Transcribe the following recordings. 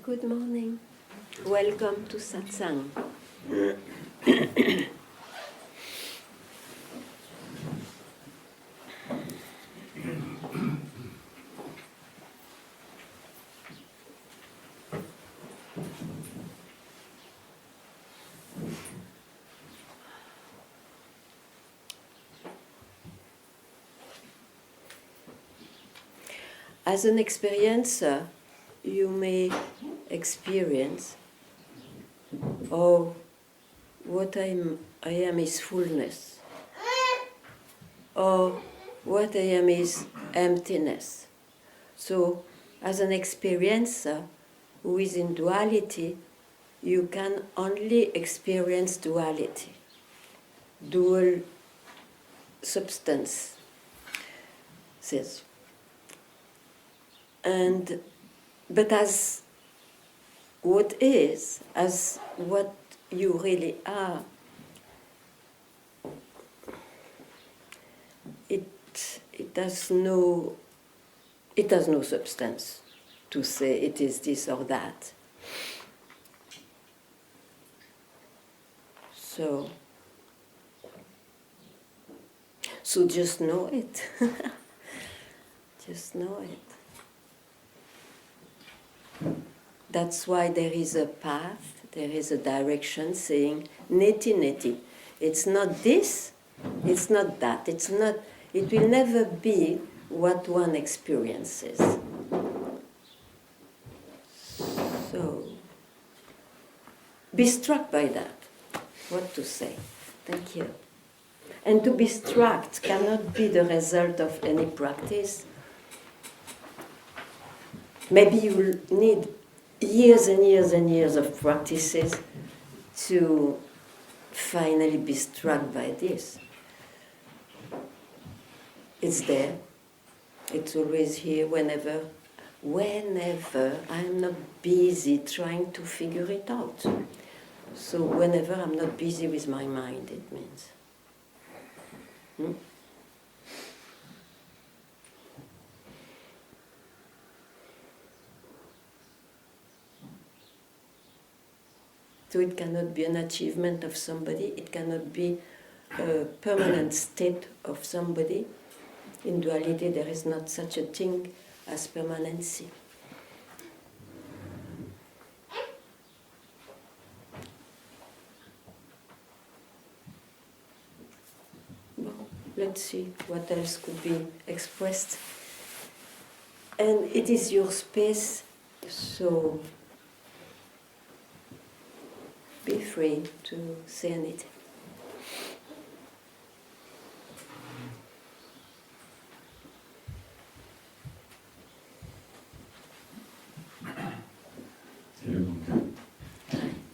Good morning. Welcome to Satsang. As an experiencer, you may experience, oh, what I am is fullness, or what I am is emptiness. So, as an experiencer who is in duality, you can only experience duality, dual substance. But as what is, as what you really are, it has no substance to say it is this or that. So just know it. Just know it. That's why there is a path, there is a direction saying neti neti. It's not this, it's not that, it will never be what one experiences. So be struck by that. What to say? Thank you. And to be struck cannot be the result of any practice. Maybe you will need years and years and years of practices to finally be struck by this. It's there. It's always here whenever I'm not busy trying to figure it out. So whenever I'm not busy with my mind, it means. So it cannot be an achievement of somebody, it cannot be a permanent state of somebody. In duality there is not such a thing as permanency. Well, let's see what else could be expressed. And it is your space, so be free to say anything.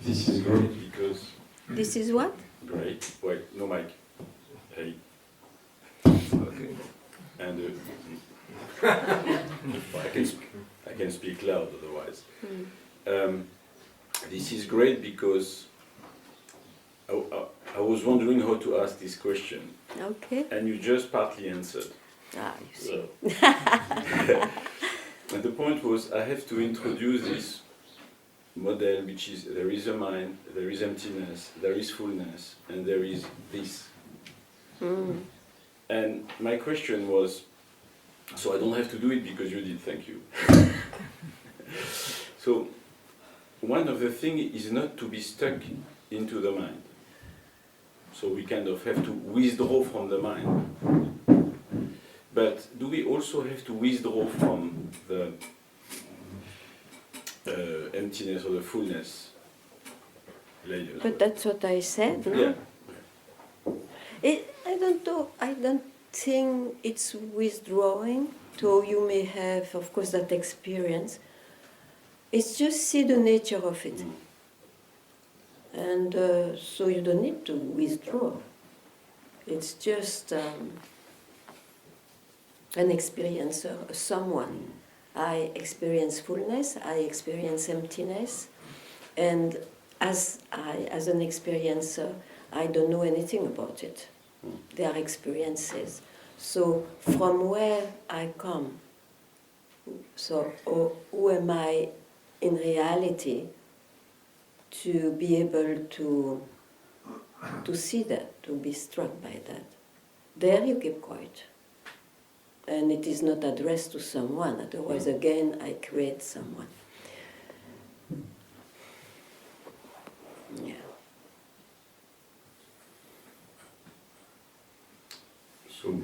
This is great because... This is what? Great. Wait, no mic. Hey. Okay. And I can speak loud otherwise. This is great because I was wondering how to ask this question. Okay. And you just partly answered. You see. And the point was, I have to introduce this model, which is there is a mind, there is emptiness, there is fullness, and there is this. And my question was, so I don't have to do it because you did, thank you. So, one of the things is not to be stuck into the mind. So we kind of have to withdraw from the mind. But do we also have to withdraw from the emptiness or the fullness later? But that's what I said, no? Yeah. I don't know. I don't think it's withdrawing. So you may have, of course, that experience. It's just see the nature of it. And so you don't need to withdraw. It's just an experiencer, someone. I experience fullness, I experience emptiness, and as an experiencer, I don't know anything about it. They are experiences. So from where I come, so who am I in reality, to be able to see that, to be struck by that. There you keep quiet. And it is not addressed to someone, otherwise again I create someone. Yeah. So,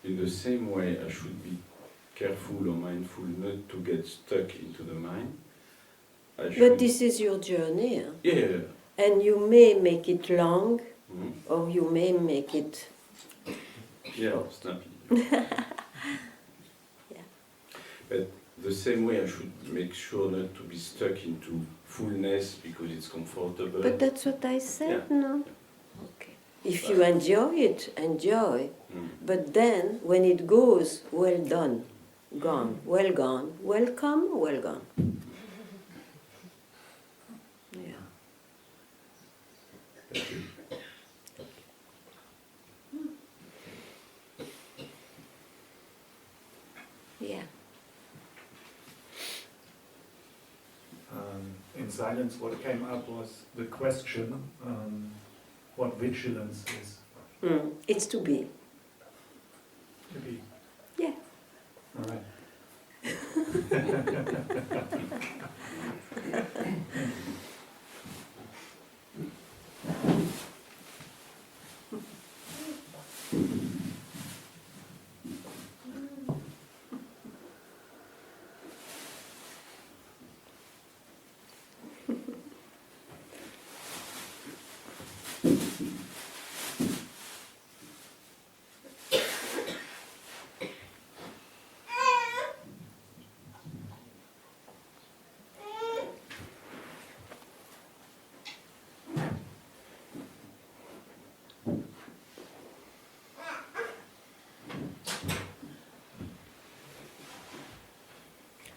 in the same way, I should be careful or mindful not to get stuck into the mind. But this is your journey. Huh? Yeah. And you may make it long, Mm-hmm. or you may make it... Yeah, snappy. Yeah. But the same way, I should make sure not to be stuck into fullness because it's comfortable. But that's what I said, Yeah. no? Okay. If you enjoy it, enjoy. Mm. But then, when it goes, well done, gone, welcome, well gone. Yeah. Thank you. Yeah. In silence, what came up was the question, what vigilance is. It's to be. To be. Yeah. All right.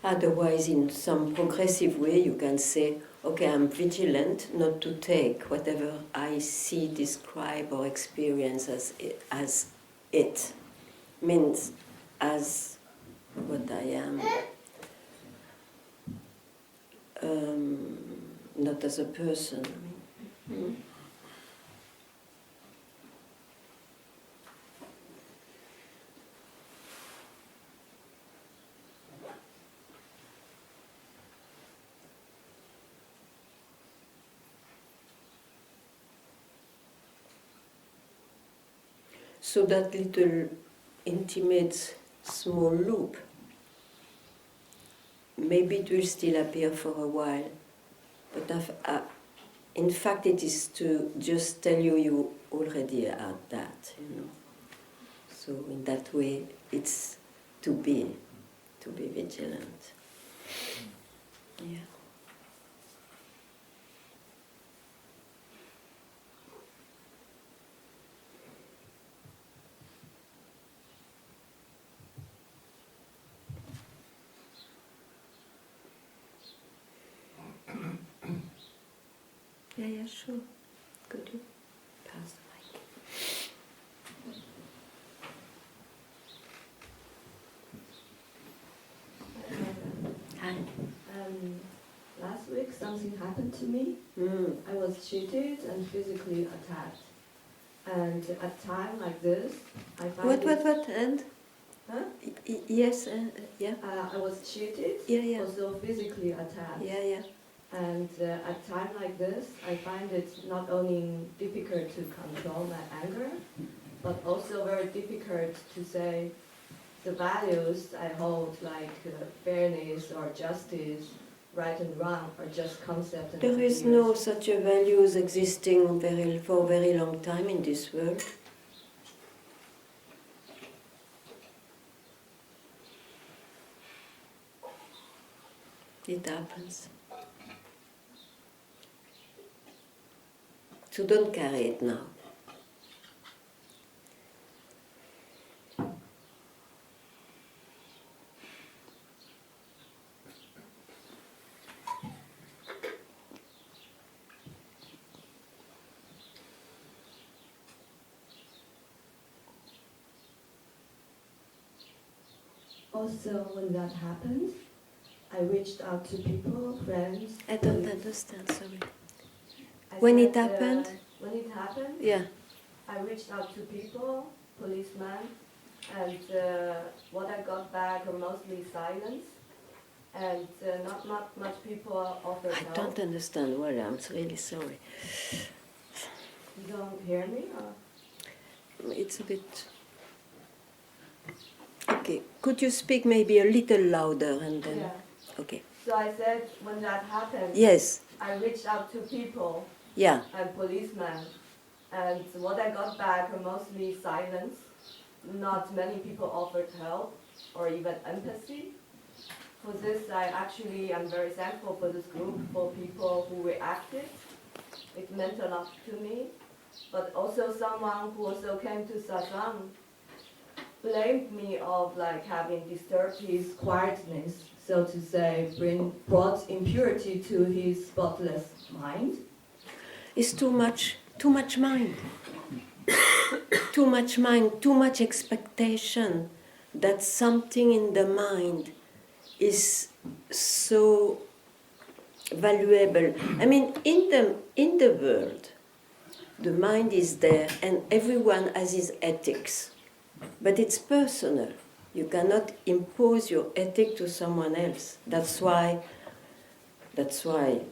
Otherwise, in some progressive way, you can say, okay, I'm vigilant not to take whatever I see, describe, or experience as it. Means as what I am. Not as a person. So that little intimate small loop, maybe it will still appear for a while, but in fact it is to just tell you already are that, So in that way it's to be vigilant. Yeah. Yeah, sure. Could you pass the mic? Hi. Last week something happened to me. I was cheated and physically attacked. And at a time like this, I find What? And? Huh? Yes, yeah. I was cheated, Yeah. also physically attacked. Yeah. And at a time like this, I find it not only difficult to control my anger, but also very difficult to say the values I hold, like fairness or justice, right and wrong, are just concepts. And There is no such a values existing for a very long time in this world. It happens. So don't carry it now. Also, when that happens, I reached out to people, friends. I don't understand, sorry. I When said, it happened? When it happened, Yeah. I reached out to people, policemen, and what I got back are mostly silence, and not much people offered I help. don't understand well, I'm really sorry. You don't hear me? Or? It's a bit... Okay, could you speak maybe a little louder and then... Yeah. Okay. So I said when that happened, Yes, I reached out to people yeah. and policemen, and what I got back are mostly silence. Not many people offered help or even empathy. For this, I actually am very thankful for this group, for people who reacted. It meant a lot to me. But also someone who also came to Satsang blamed me of like having disturbed his quietness, so to say, brought impurity to his spotless mind. It's too much mind. Too much mind, too much expectation that something in the mind is so valuable. I mean, in the world, the mind is there and everyone has his ethics, but it's personal. You cannot impose your ethic to someone else. That's why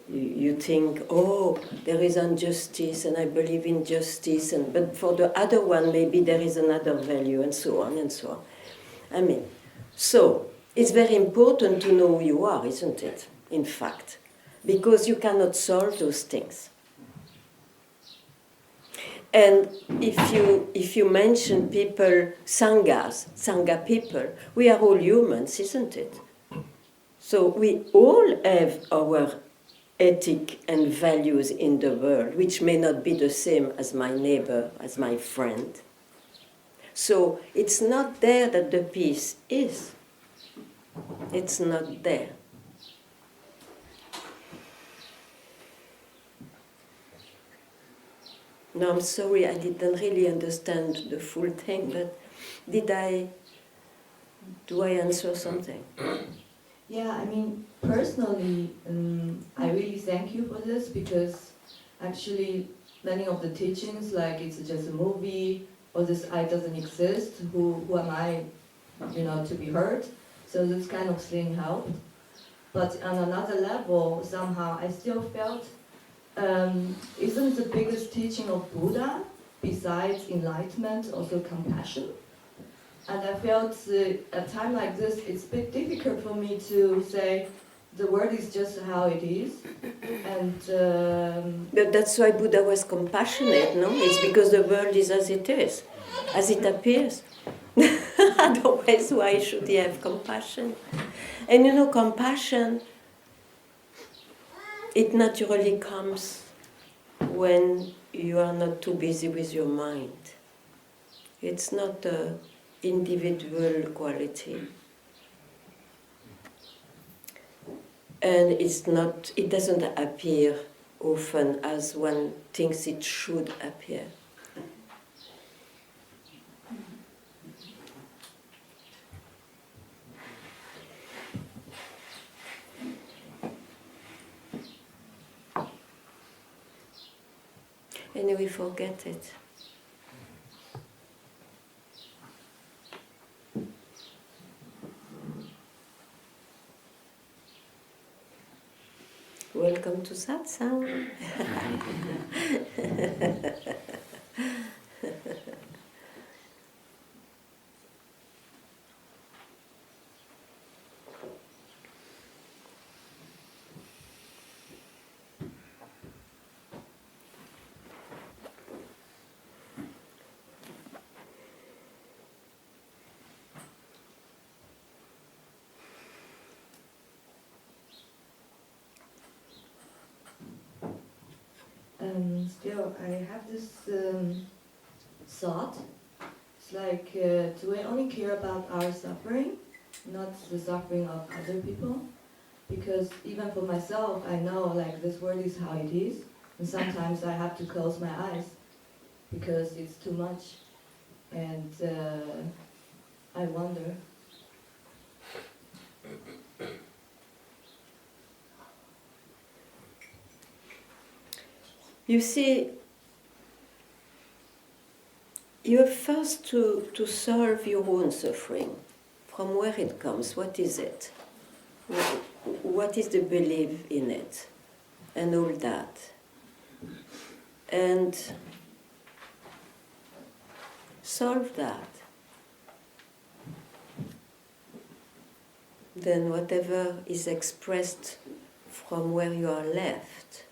you think, oh, there is injustice and I believe in justice, but for the other one maybe there is another value, and so on and so on. I mean, so it's very important to know who you are, isn't it, in fact? Because you cannot solve those things. And if you mention people, Sangha people, we are all humans, isn't it? So we all have our ethic and values in the world, which may not be the same as my neighbor, as my friend. So it's not there that the peace is. It's not there. No, I'm sorry, I didn't really understand the full thing, but do I answer something? Yeah, I mean, personally, I really thank you for this, because actually many of the teachings, like it's just a movie, or this I doesn't exist, who am I, to be heard? So this kind of thing helped. But on another level, somehow I still felt, isn't the biggest teaching of Buddha, besides enlightenment, also compassion? And I felt at a time like this, it's a bit difficult for me to say the world is just how it is. And But that's why Buddha was compassionate, no? It's because the world is as it is, as it appears. Otherwise, why should he have compassion? And compassion, it naturally comes when you are not too busy with your mind. It's not an individual quality. And it doesn't appear often as one thinks it should appear. And we forget it. Welcome to Satsang. still, I have this thought. It's like, do we only care about our suffering, not the suffering of other people? Because even for myself, I know like this world is how it is, and sometimes I have to close my eyes because it's too much, and I wonder. You see, you have first to solve your own suffering. From where it comes, what is it? What is the belief in it? And all that. And solve that. Then whatever is expressed from where you are left,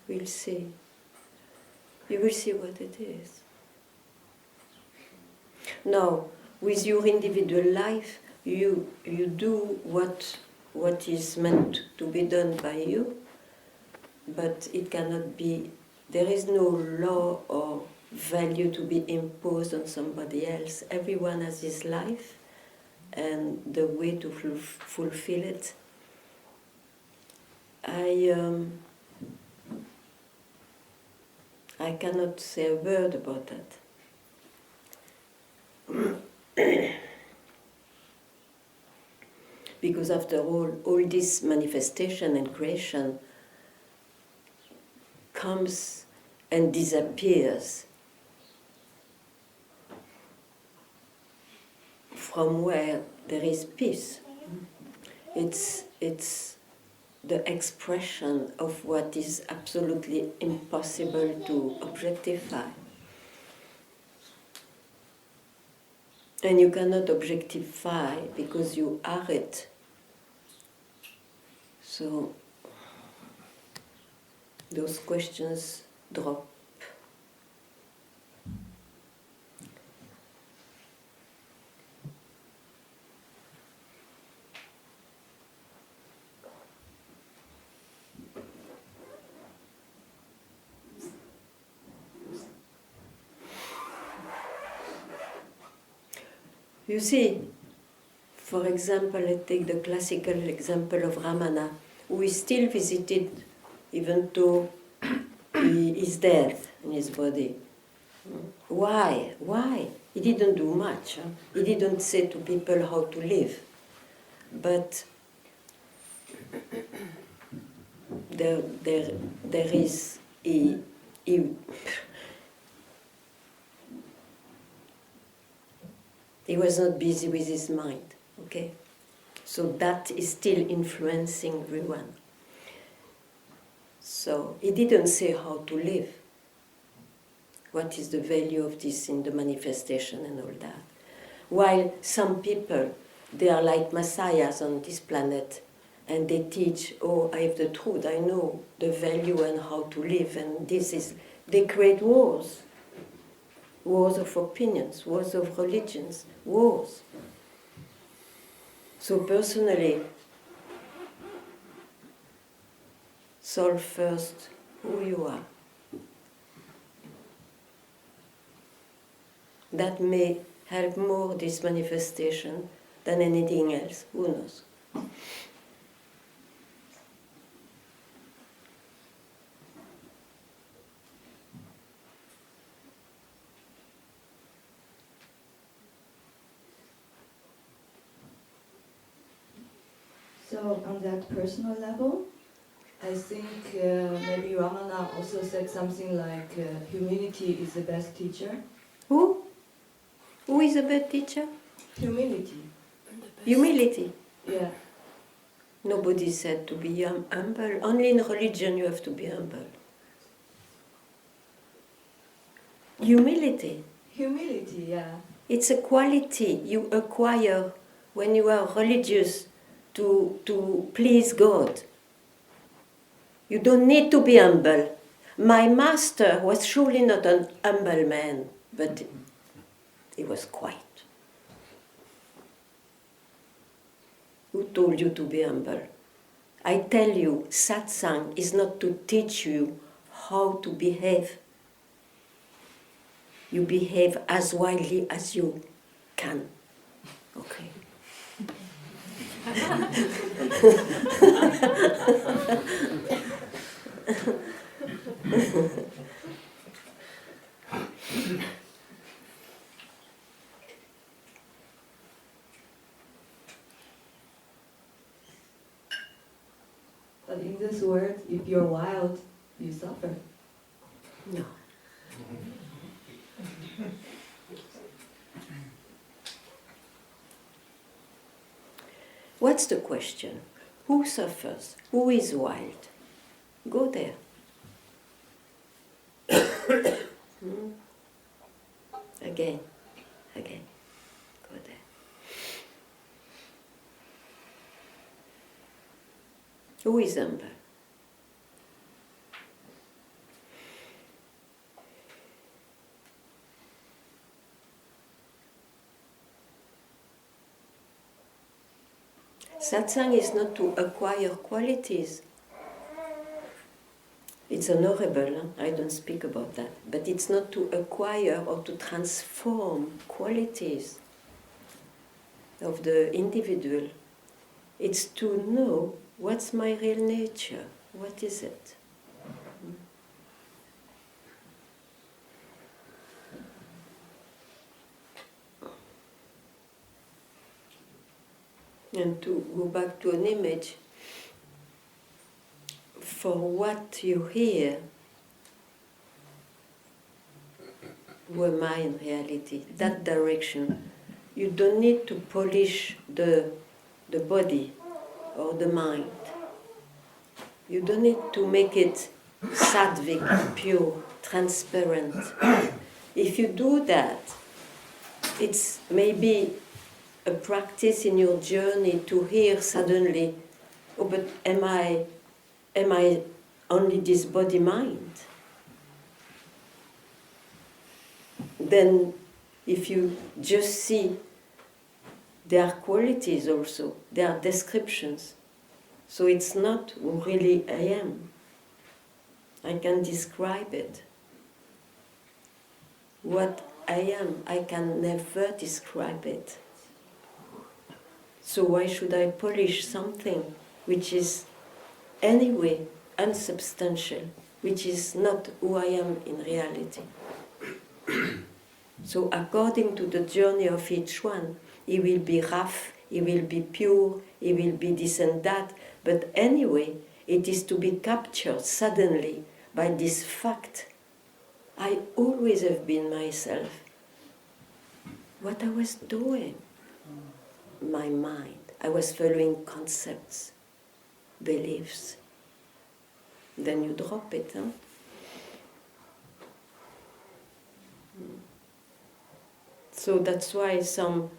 you will see. You will see what it is. Now, with your individual life, you do what is meant to be done by you, but it cannot be, there is no law or value to be imposed on somebody else. Everyone has his life and the way to fulfill it. I cannot say a word about that. Because after all this manifestation and creation comes and disappears from where there is peace. It's the expression of what is absolutely impossible to objectify. And you cannot objectify because you are it. So those questions drop. You see, for example, I take the classical example of Ramana, who is still visited even though he is dead in his body. Why? Why? He didn't do much. Huh? He didn't say to people how to live. But there is he was not busy with his mind, okay? So that is still influencing everyone. So he didn't say how to live. What is the value of this in the manifestation and all that? While some people, they are like messiahs on this planet, and they teach, oh, I have the truth, I know the value and how to live, and this is, they create wars. Wars of opinions, wars of religions, wars. So personally, solve first who you are. That may help more this manifestation than anything else, who knows? So on that personal level, I think maybe Ramana also said something like humility is the best teacher. Who? Who is a bad teacher? Humility. Humility. Yeah. Nobody said to be humble. Only in religion you have to be humble. Humility. Humility, yeah. It's a quality you acquire when you are religious to please God. You don't need to be humble. My master was surely not an humble man, but he was quiet. Who told you to be humble? I tell you, Satsang is not to teach you how to behave. You behave as widely as you can. Okay. if you're wild, you suffer. No. What's the question? Who suffers? Who is wild? Go there. Again, again. Go there. Who is humble? Satsang is not to acquire qualities. It's honorable, huh? I don't speak about that. But it's not to acquire or to transform qualities of the individual. It's to know what's my real nature. What is it? And to go back to an image, for what you hear, who am I in reality? That direction. You don't need to polish the body or the mind. You don't need to make it sattvic, pure, transparent. If you do that, it's maybe a practice in your journey to hear suddenly, oh, but am I only this body-mind? Then if you just see there are qualities also, there are descriptions. So it's not who really I am. I can describe it. What I am, I can never describe it. So why should I polish something which is anyway unsubstantial, which is not who I am in reality? So according to the journey of each one, he will be rough, he will be pure, he will be this and that, but anyway, it is to be captured suddenly by this fact. I always have been myself. What I was doing, my mind, I was following concepts, beliefs. Then you drop it, huh? So that's why some,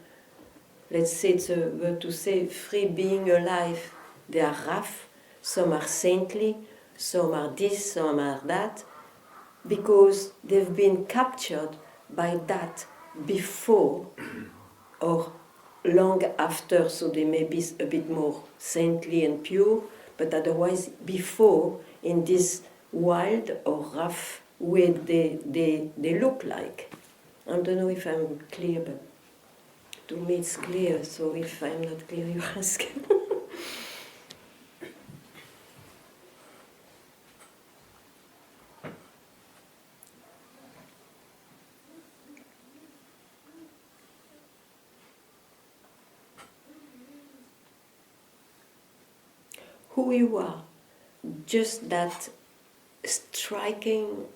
let's say it's a word to say, free being alive, they are rough, some are saintly, some are this, some are that, because they've been captured by that before or long after, so they may be a bit more saintly and pure, but otherwise before, in this wild or rough way they look like. I don't know if I'm clear, but to me it's clear, so if I'm not clear, you ask. Who you are, just that striking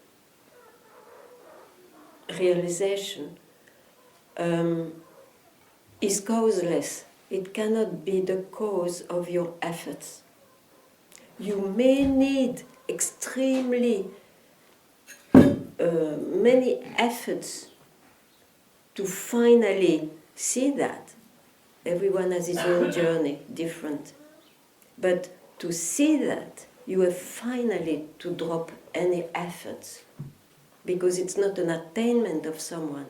realization is causeless. It cannot be the cause of your efforts. You may need extremely many efforts to finally see that. Everyone has his own journey, different. But to see that, you have finally to drop any efforts, because it's not an attainment of someone.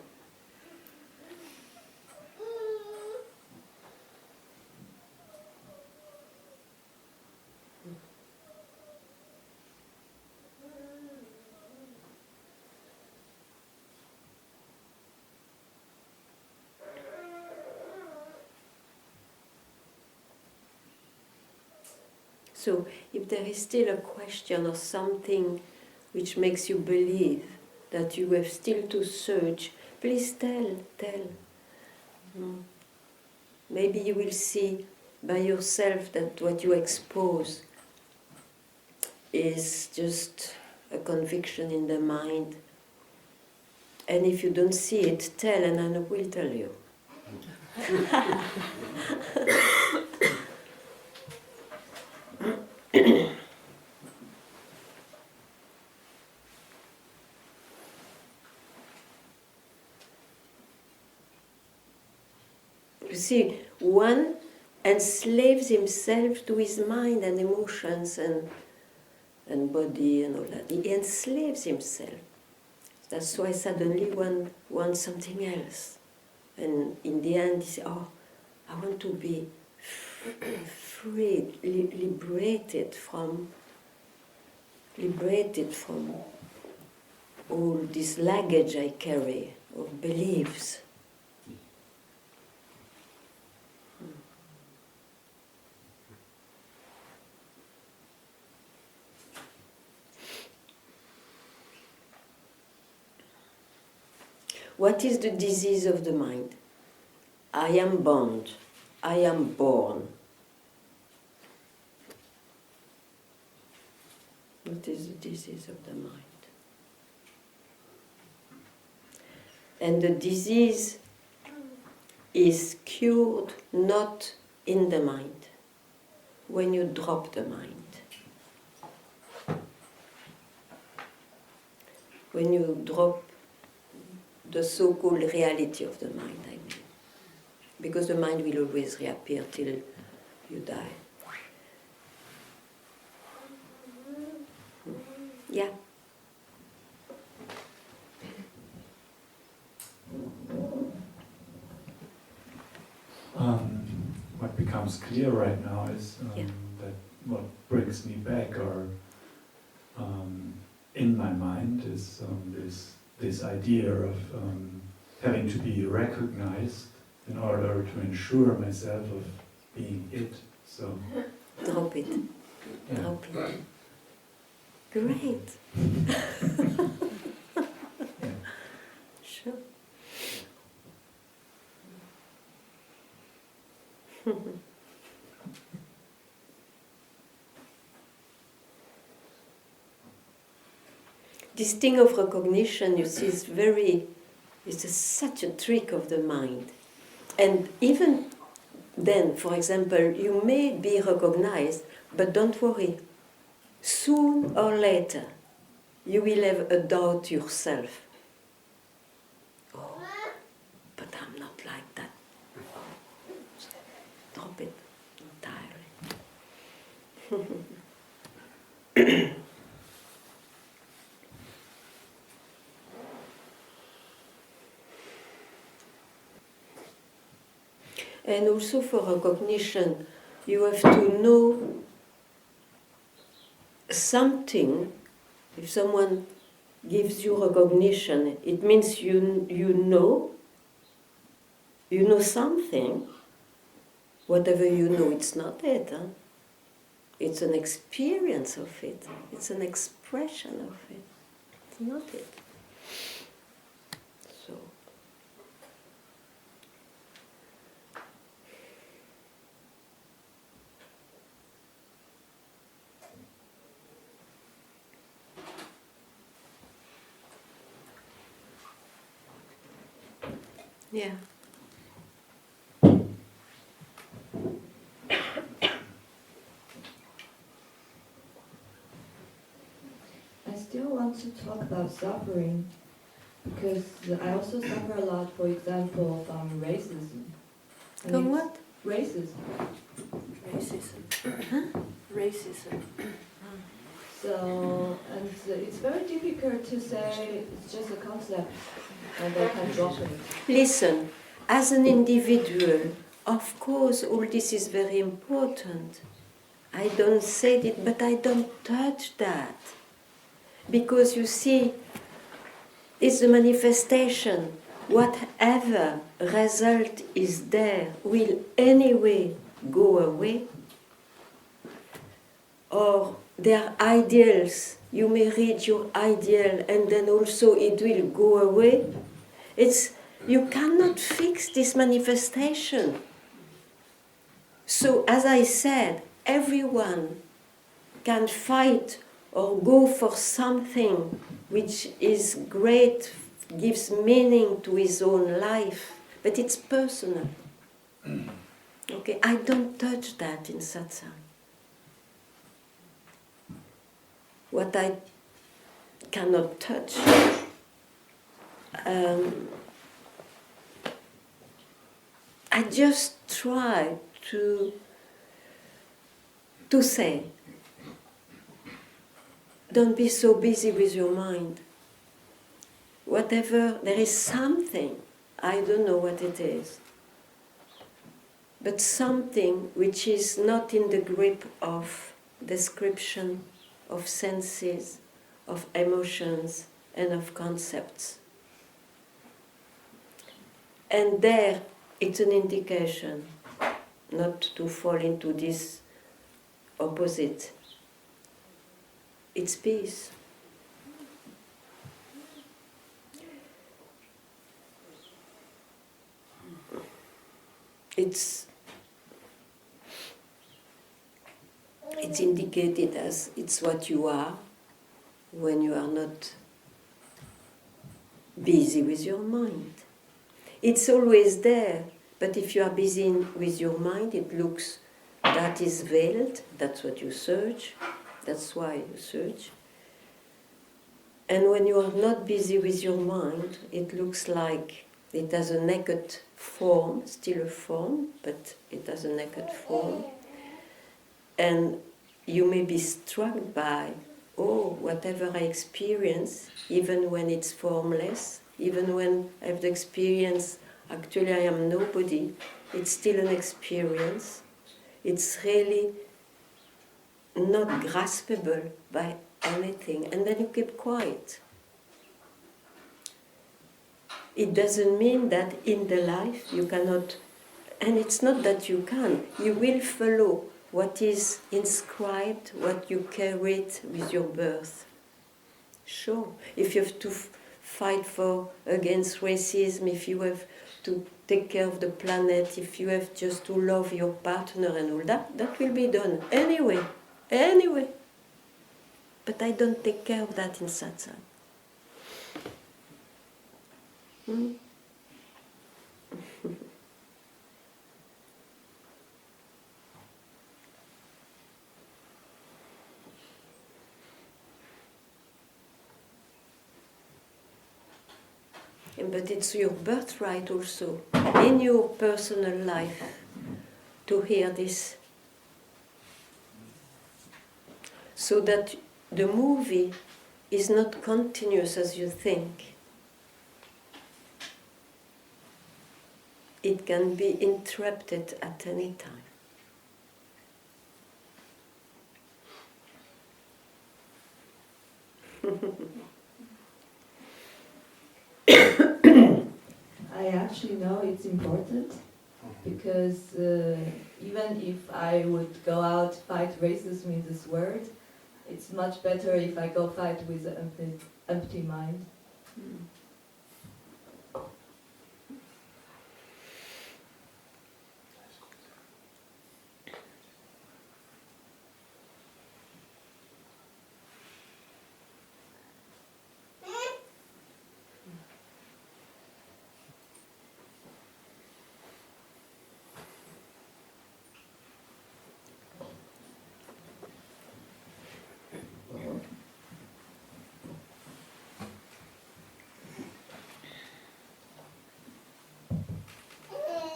So if there is still a question or something which makes you believe that you have still to search, please tell. Maybe you will see by yourself that what you expose is just a conviction in the mind. And if you don't see it, tell, and I will tell you. You see, one enslaves himself to his mind and emotions and body and all that. He enslaves himself. That's why suddenly one wants something else. And in the end, he says, oh, I want to be free, liberated from all this luggage I carry of beliefs. What is the disease of the mind? I am bound. I am born. What is the disease of the mind? And the disease is cured not in the mind, when you drop the mind. When you drop the so-called reality of the mind, I mean. Because the mind will always reappear till you die. Yeah. What becomes clear right now is Yeah. that what brings me back or in my mind is this idea of having to be recognized in order to ensure myself of being it. So Drop it. yeah. Drop it. Great. Yeah. Sure. This thing of recognition, you see, is such a trick of the mind. And even then, for example, you may be recognized, but don't worry. Soon or later, you will have a doubt yourself. Oh, but I'm not like that. Drop it entirely. And also for recognition, you have to know something. If someone gives you recognition, it means you know something. Whatever you know, it's not it. Huh? It's an experience of it. It's an expression of it. It's not it. So. Yeah. I still want to talk about suffering because I also suffer a lot, for example, from racism. And From it's what? Racism. Racism. Huh? Racism. So, and it's very difficult to say it's just a concept and I can drop it. Listen, as an individual, of course, all this is very important. I don't say it, but I don't touch that. Because you see, it's a manifestation. Whatever result is there will anyway go away. Or there are ideals. You may reach your ideal and then also it will go away. You cannot fix this manifestation. So, as I said, everyone can fight or go for something which is great, gives meaning to his own life, but it's personal. Okay, I don't touch that in Satsang. What I cannot touch, I just try to say, don't be so busy with your mind. Whatever, there is something, I don't know what it is, but something which is not in the grip of description, of senses, of emotions, and of concepts. And there, it's an indication not to fall into this opposite. It's peace. It's indicated as it's what you are when you are not busy with your mind. It's always there, but if you are busy with your mind, it looks that is veiled, that's what you search, that's why you search. And when you are not busy with your mind, it looks like it has a naked form, still a form, but it has a naked form. And you may be struck by, oh, whatever I experience, even when it's formless, even when I have the experience, actually I am nobody, it's still an experience. It's really not graspable by anything. And then you keep quiet. It doesn't mean that in the life you cannot, and it's not that you can, you will follow what is inscribed, what you carried with your birth. Sure, if you have to fight against racism, if you have to take care of the planet, if you have just to love your partner and all that, that will be done anyway. But I don't take care of that in Satsang. But it's your birthright also, in your personal life, to hear this. So that the movie is not continuous as you think. It can be interrupted at any time. I actually know it's important because even if I would go out fight racism in this world, it's much better if I go fight with an empty mind.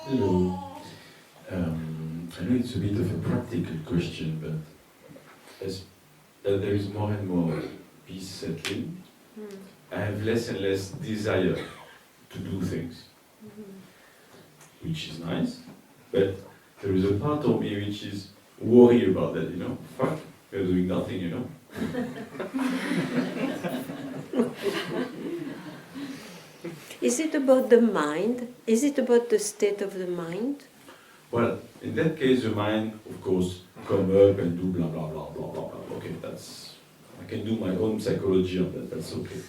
Hello. I know it's a bit of a practical question, but as there is more and more peace settling, I have less and less desire to do things, which is nice, but there is a part of me which is worried about that, fuck, you're doing nothing, Is it about the mind? Is it about the state of the mind? Well, in that case, the mind, of course, come up and do blah, blah, blah, blah, blah, blah. Okay, I can do my own psychology on that, that's okay.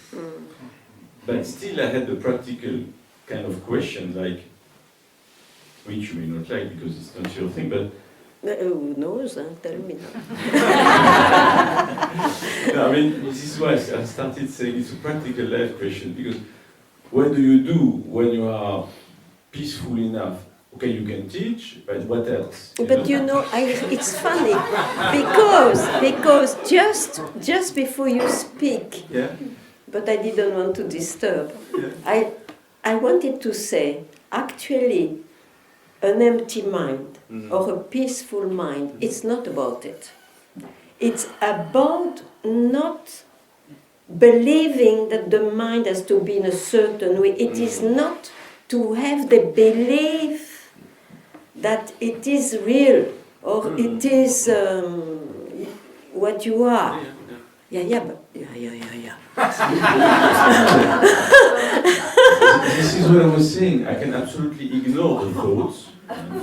But still, I had the practical kind of question, like, which you may not like because it's not your thing, but Who knows? Tell me now. No, I mean, this is why I started saying it's a practical life question, because what do you do when you are peaceful enough? Okay, you can teach, but what else? But it's funny because just before you speak, Yeah? but I didn't want to disturb. Yeah. I wanted to say, actually, an empty mind or a peaceful mind, it's not about it. It's about not believing that the mind has to be in a certain way. It is not to have the belief that it is real or it is what you are. Yeah. This is what I was saying. I can absolutely ignore the thoughts.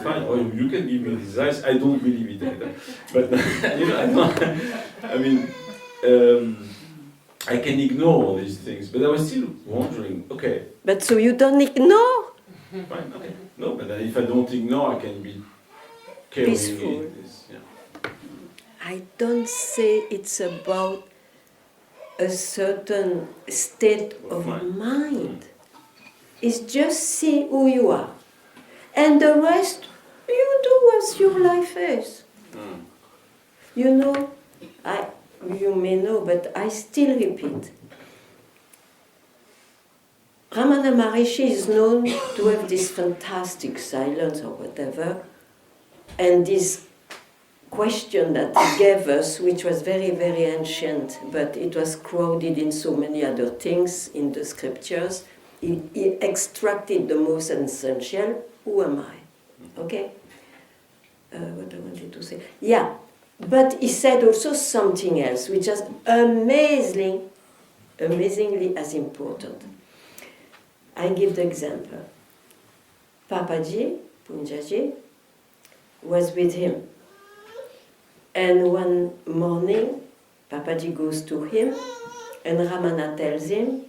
Fine, or you can give me these eyes. I don't believe it either. But I can ignore all these things. But I was still wondering. Okay. But so you don't ignore? Fine. Okay. No, but if I don't ignore, I can be carrying Peaceful. this. Yeah. I don't say it's about a certain state of mind. It's just see who you are. And the rest, you do as your life is. You know, you may know, but I still repeat. Ramana Maharishi is known to have this fantastic silence or whatever, and this question that he gave us, which was very, very ancient, but it was crowded in so many other things in the scriptures. He extracted the most essential. Who am I? Okay? What I wanted to say. Yeah, but he said also something else, which is amazingly as important. I give the example. Papaji, Punjaji, was with him. And one morning, Papaji goes to him, and Ramana tells him,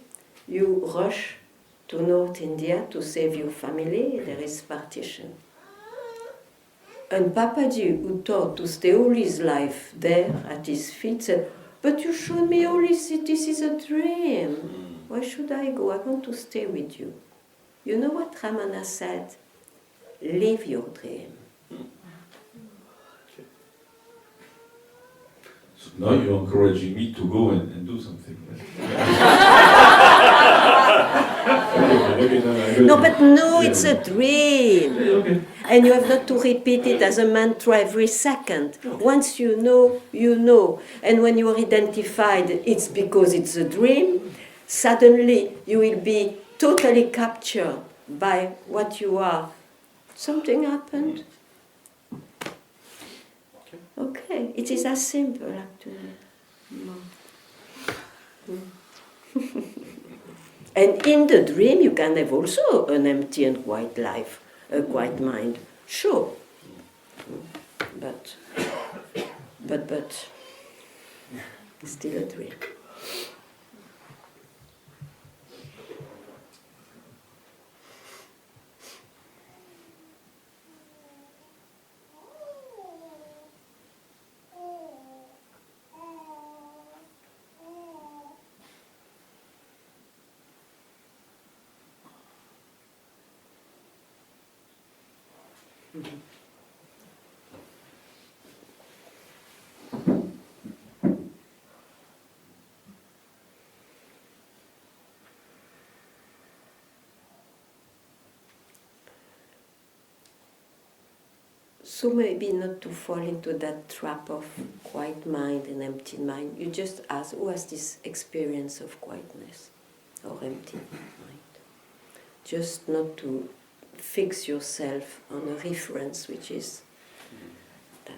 you rush to North India to save your family, there is partition. And Papaji, who thought to stay all his life there at his feet, said, but you showed me all this is a dream. Why should I go? I want to stay with you. You know what Ramana said? Live your dream. So now you're encouraging me to go and do something. No, but no, it's a dream. Okay. And you have not to repeat it as a mantra every second. Once you know, you know. And when you are identified, it's because it's a dream. Suddenly, you will be totally captured by what you are. Something happened. Okay, it is as simple, actually. And in the dream, you can have also an empty and quiet life, a quiet mind. Sure. But, still a dream. So maybe not to fall into that trap of quiet mind and empty mind. You just ask, who has this experience of quietness or empty mind? Just not to fix yourself on a reference, which is that.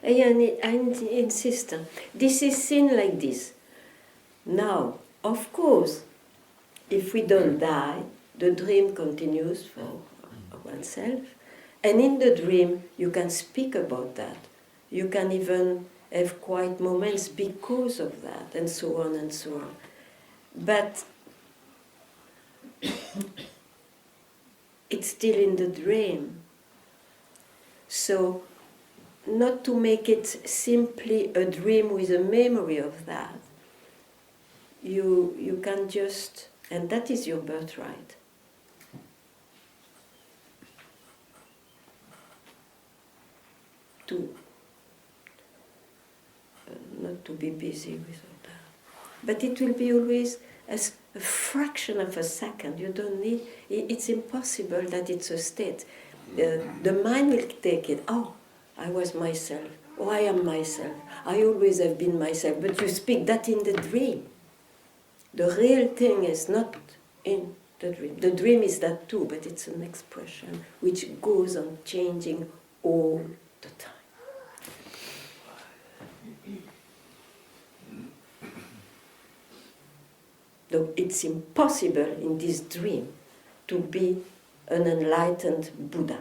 I insist. This is seen like this. Now, of course, if we don't die, the dream continues for oneself. And in the dream, you can speak about that. You can even have quiet moments because of that, and so on and so on. But it's still in the dream. So, not to make it simply a dream with a memory of that, you can just, and that is your birthright. To not to be busy with all that. But it will be always as a fraction of a second. You don't need, it's impossible that it's a state. The mind will take it, oh, I was myself, oh, I am myself, I always have been myself, but you speak that in the dream. The real thing is not in the dream. The dream is that too, but it's an expression which goes on changing all the time. Though it's impossible in this dream to be an enlightened Buddha.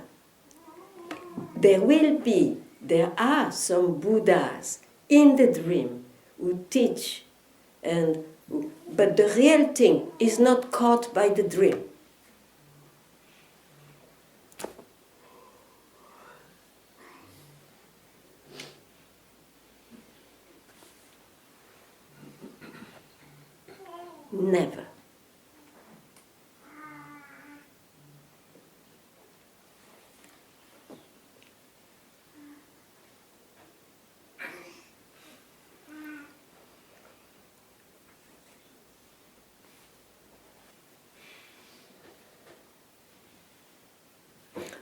There are some Buddhas in the dream who teach, but the real thing is not caught by the dream. Never.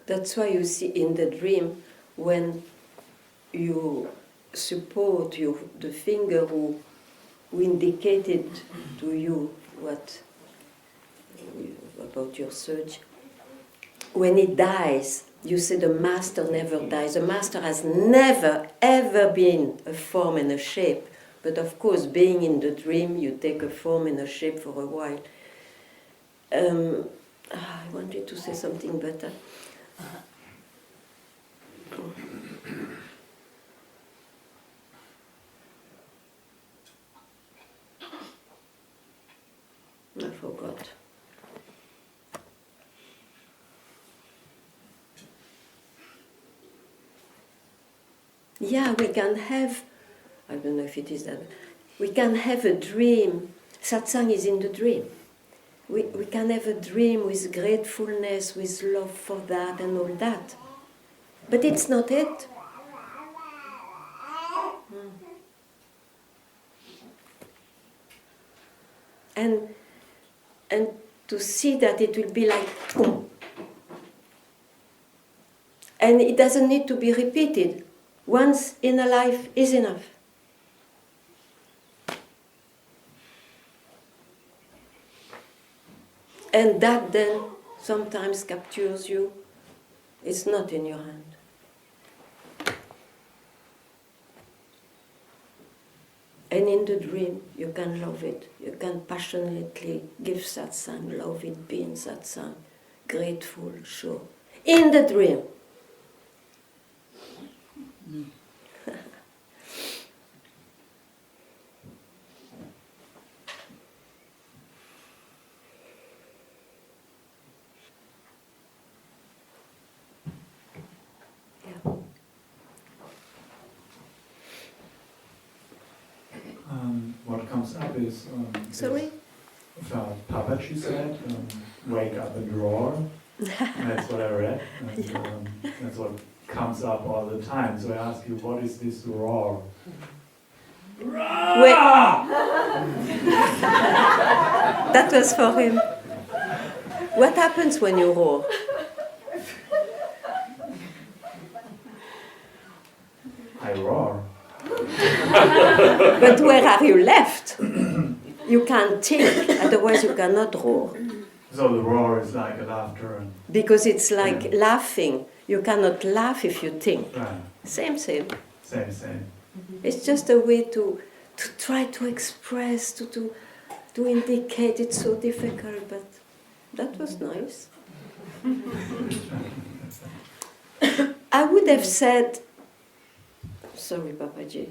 That's why you see in the dream when you support the finger who indicated to you what about your search. When it dies, you say the master never dies. The master has never ever been a form and a shape. But of course, being in the dream, you take a form and a shape for a while. I wanted to say something better. I forgot. Yeah, we can have, I don't know if it is that, we can have a dream. Satsang is in the dream. We can have a dream with gratefulness, with love for that and all that. But it's not it. And to see that it will be like boom. And it doesn't need to be repeated. Once in a life is enough. And that then sometimes captures you. It's not in your hand. And in the dream, you can love it. You can passionately give satsang, love it, be in satsang, grateful, sure. In the dream. What comes up is Sorry? Papaji said, wake up and roar. That's what I read, and that's what comes up all the time. So I ask you, what is this roar? Wait. That was for him. What happens when you roar? I roar. But where are you left? You can't think, otherwise you cannot roar. So the roar is like a laughter. And Because it's like laughing. You cannot laugh if you think. right. Same. Same. It's just a way to try to express, to indicate. It's so difficult, but that was nice. I would have said, sorry, Papaji,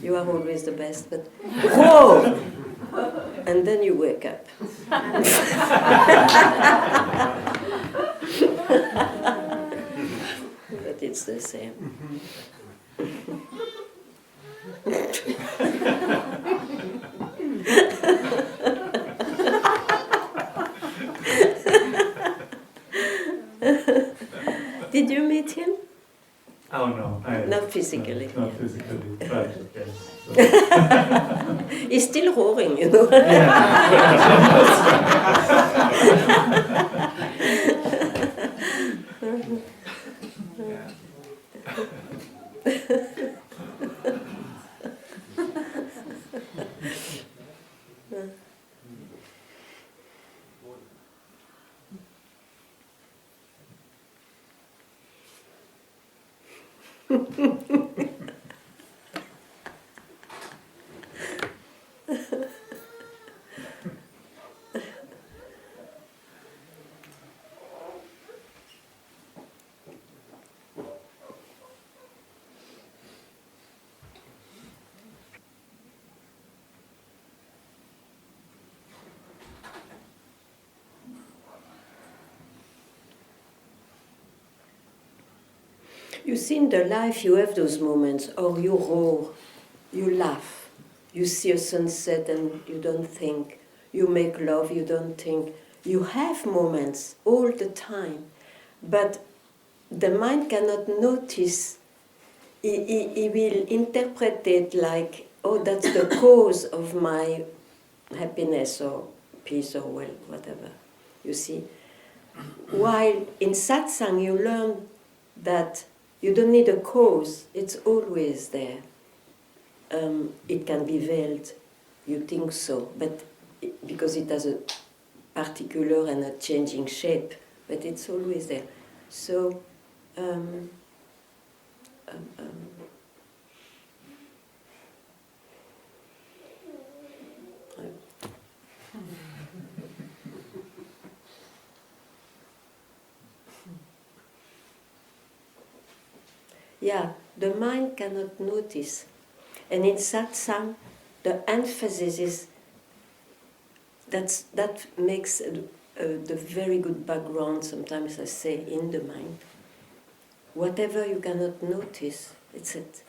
you are always the best, but whoa! And then you wake up. But it's the same. Did you meet him? Oh no, Not physically. No, not physically, but yes. He's still roaring, you know. You see, in the life you have those moments, or you roar, you laugh, you see a sunset and you don't think, you make love, you don't think. You have moments all the time, but the mind cannot notice. He will interpret it like, oh, that's the cause of my happiness or peace or well, whatever, you see. While in Satsang you learn that you don't need a cause, it's always there. It can be veiled, you think so, but because it has a particular and a changing shape, but it's always there. So, yeah, the mind cannot notice. And in Satsang, the emphasis is that makes the very good background, sometimes I say, in the mind. Whatever you cannot notice, it's it.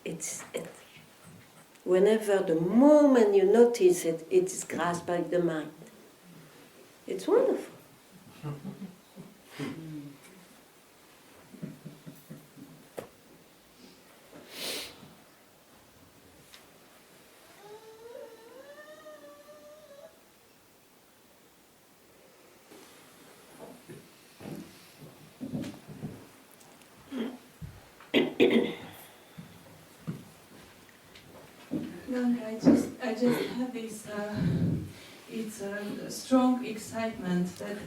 It's it. Whenever the moment you notice it, it is grasped by the mind. It's wonderful. Ganga, I just have this. It's a strong excitement that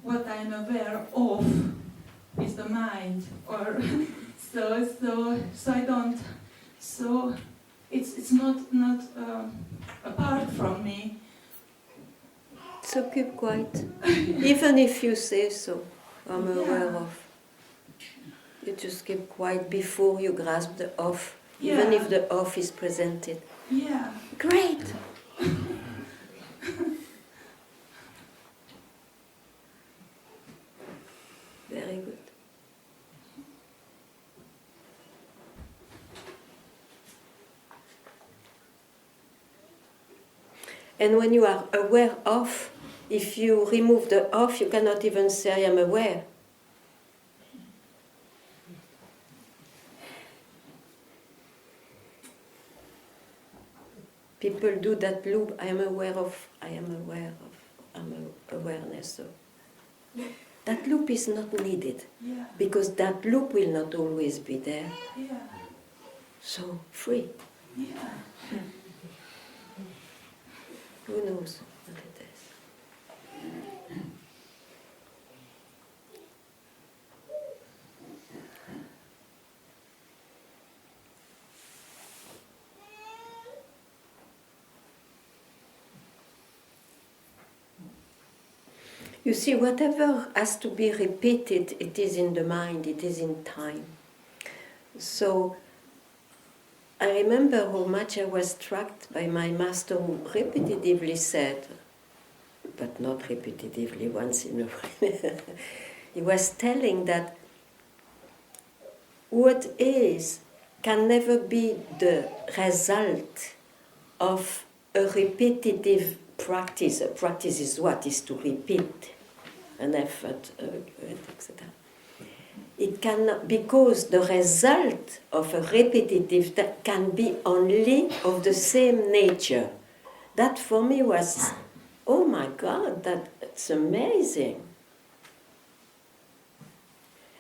what I'm aware of is the mind, or so I don't. So it's not apart from me. So keep quiet. Even if you say so, I'm aware of. You just keep quiet before you grasp the off, even if the off is presented. Yeah. Great! Very good. And when you are aware of, if you remove the off, you cannot even say I am aware. People do that loop, I am aware of, awareness. So that loop is not needed, because that loop will not always be there. Yeah. So free. Yeah. Who knows what it is? You see, whatever has to be repeated, it is in the mind, it is in time. So I remember how much I was struck by my master who repetitively said, but not repetitively, once in a while, he was telling that what is can never be the result of a repetitive practice. A practice is what? Is to repeat an effort, etc. It cannot, because the result of a repetitive that can be only of the same nature. That for me was, oh my God, that's amazing.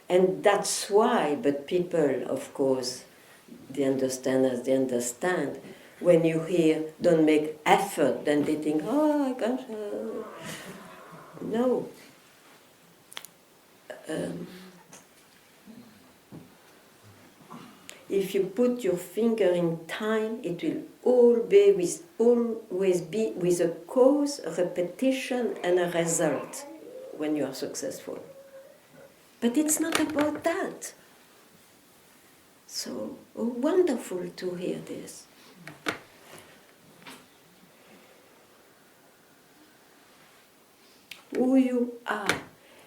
And that's why, but people, of course, they understand as they understand. When you hear, don't make effort, then they think, oh, I can't. No. If you put your finger in time, it will always be with a cause, a repetition, and a result when you are successful. But it's not about that. So wonderful to hear this. Who you are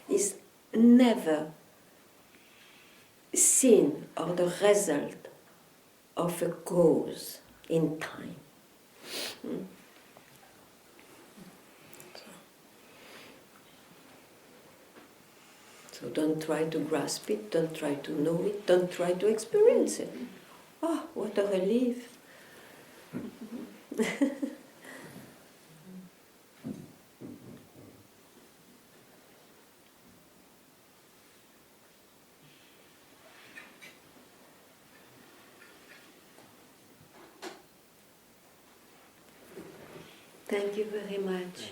is never seen or the result of a cause in time. So don't try to grasp it, don't try to know it, don't try to experience it. Oh, what a relief. Thank you very much.